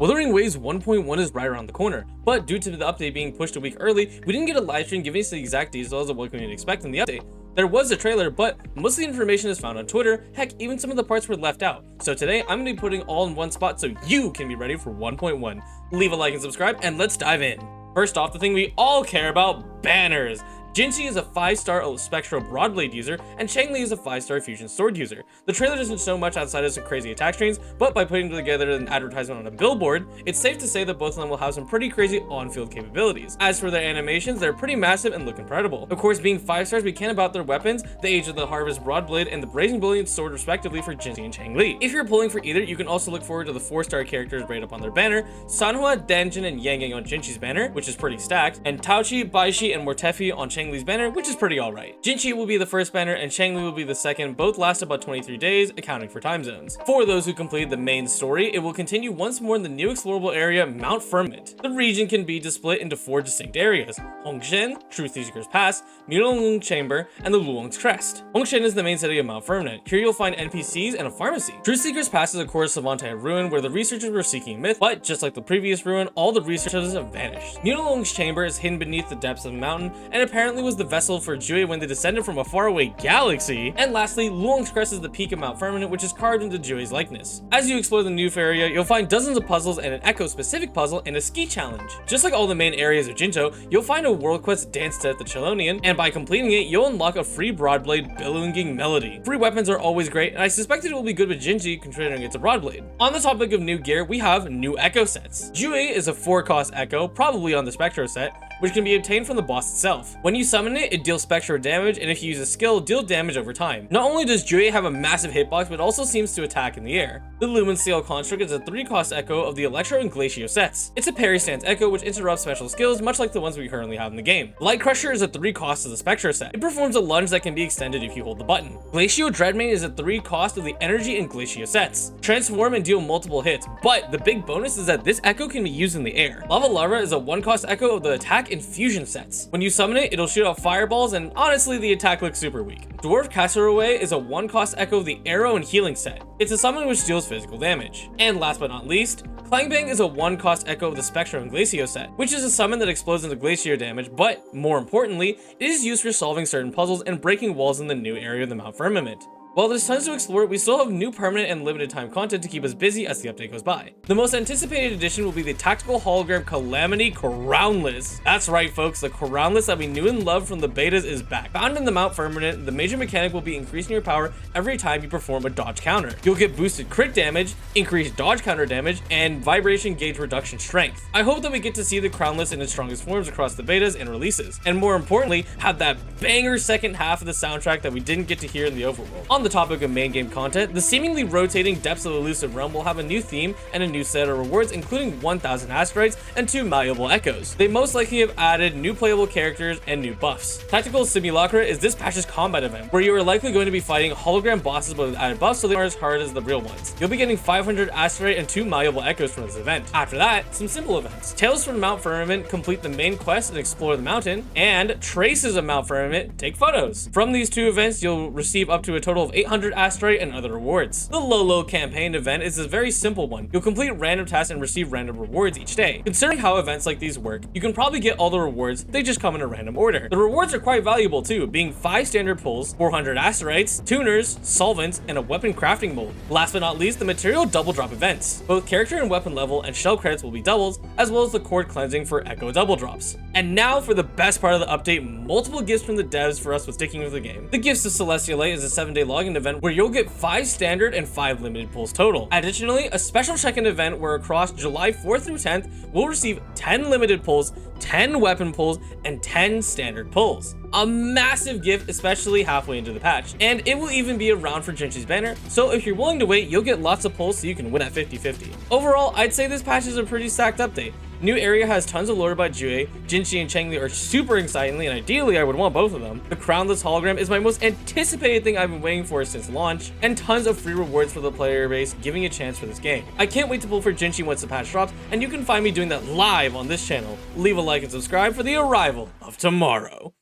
Wuthering Waves 1.1 is right around the corner, but due to the update being pushed a week early, we didn't get a livestream giving us the exact details of what we can expect in the update. There was a trailer, but most of the information is found on Twitter. Heck, even some of the parts were left out. So today, I'm going to be putting all in one spot so you can be ready for 1.1. Leave a like and subscribe, and let's dive in. First off, the thing we all care about, banners. Jinshi is a 5-star Spectral Broadblade user, and Changli is a 5-star Fusion Sword user. The trailer doesn't show much outside of some crazy attack strings, but by putting together an advertisement on a billboard, it's safe to say that both of them will have some pretty crazy on-field capabilities. As for their animations, they're pretty massive and look incredible. Of course, being 5-stars, we can about their weapons, the Age of the Harvest Broadblade and the Brazen Brilliance Sword respectively for Jinshi and Changli. If you're pulling for either, you can also look forward to the 4-star characters right up on their banner, Sanhua, Danjin, and Yangyang on Jinshi's banner, which is pretty stacked, and Taoqi, Baizhi, and Mortefi on Changli's banner, which is pretty alright. Jinshi will be the first banner and Changli will be the second, both last about 23 days, accounting for time zones. For those who completed the main story, it will continue once more in the new explorable area, Mount Firmament. The region can be split into 4 distinct areas: Hongshen, Truth Seeker's Pass, Mutalung Chamber, and the Luong's Crest. Hongshen is the main city of Mount Firmament. Here you'll find NPCs and a pharmacy. Truth Seeker's Pass is of course Savantine ruin where the researchers were seeking myth, but just like the previous ruin, all the researchers have vanished. Mutalung's Chamber is hidden beneath the depths of the mountain and apparently was the vessel for Jue when they descended from a faraway galaxy. And lastly, Luong's Crest is the peak of Mount Firmament, which is carved into Jue's likeness. As you explore the new area, you'll find dozens of puzzles and an Echo-specific puzzle and a ski challenge. Just like all the main areas of Jinzhou, you'll find a world quest Dance to the Chelonian, and by completing it, you'll unlock a free Broadblade Beguiling melody. Free weapons are always great, and I suspected it will be good with Jinshi considering it's a Broadblade. On the topic of new gear, we have new Echo sets. Jue is a 4-cost Echo, probably on the Spectro set, which can be obtained from the boss itself. When you summon it, it deals Spectro damage, and if you use a skill, deal damage over time. Not only does Jue have a massive hitbox, but also seems to attack in the air. The Luminscale Construct is a 3-cost Echo of the Electro and Glacio sets. It's a parry stance Echo which interrupts special skills, much like the ones we currently have in the game. Lightcrusher is a 3-cost of the Spectro set. It performs a lunge that can be extended if you hold the button. Glacio Dreadmane is a 3-cost of the Energy and Glacio sets. Transform and deal multiple hits, but the big bonus is that this Echo can be used in the air. Larva is a 1-cost Echo of the Attack and Fusion sets. When you summon it, it'll shoot out fireballs, and honestly, the attack looks super weak. Dwarf Cassowary is a 1-cost Echo of the Arrow and Healing set. It's a summon which deals physical damage. And last but not least, Clang Bang is a 1-cost Echo of the Spectro and Glacio set, which is a summon that explodes into Glacio damage, but more importantly, it is used for solving certain puzzles and breaking walls in the new area of the Mount Firmament. While there's tons to explore, we still have new permanent and limited time content to keep us busy as the update goes by. The most anticipated addition will be the tactical hologram Calamity Crownless. That's right folks, the Crownless that we knew and loved from the betas is back. Found in the Mount Firmament, the major mechanic will be increasing your power every time you perform a dodge counter. You'll get boosted crit damage, increased dodge counter damage, and vibration gauge reduction strength. I hope that we get to see the Crownless in its strongest forms across the betas and releases, and more importantly, have that banger second half of the soundtrack that we didn't get to hear in the overworld. On the topic of main game content, the seemingly rotating depths of the Illusive realm will have a new theme and a new set of rewards, including 1,000 asteroids and 2 malleable echoes. They most likely have added new playable characters and new buffs. Tactical Simulacra is this patch's combat event, where you are likely going to be fighting hologram bosses but with added buffs so they aren't as hard as the real ones. You'll be getting 500 asteroid and 2 malleable echoes from this event. After that, some simple events. Tales from Mount Firmament, complete the main quest and explore the mountain, and Traces of Mount Firmament, take photos. From these 2 events, you'll receive up to a total of 800 asteroid and other rewards. The Lollo campaign event is a very simple one. You'll complete random tasks and receive random rewards each day. Considering how events like these work, you can probably get all the rewards, they just come in a random order. The rewards are quite valuable too, being 5 standard pulls, 400 asteroids, tuners, solvents, and a weapon crafting mold. Last but not least, the material double drop events. Both character and weapon level and shell credits will be doubles, as well as the Chord cleansing for echo double drops. And now for the best part of the update, multiple gifts from the devs for us with sticking with the game. The Gifts of Celestial Light is a 7-day login event where you'll get 5 standard and 5 limited pulls total. Additionally, a special check-in event where across July 4th through 10th, we'll receive 10 limited pulls, 10 weapon pulls, and 10 standard pulls. A massive gift, especially halfway into the patch. And it will even be around for Jinshi's banner, so if you're willing to wait, you'll get lots of pulls so you can win at 50-50. Overall, I'd say this patch is a pretty stacked update. New area has tons of lore about Jue, Jinshi and Changli are super excitingly, and ideally I would want both of them. The Crownless hologram is my most anticipated thing I've been waiting for since launch, and tons of free rewards for the player base giving a chance for this game. I can't wait to pull for Jinshi once the patch drops, and you can find me doing that live on this channel. Leave a like and subscribe for the arrival of tomorrow.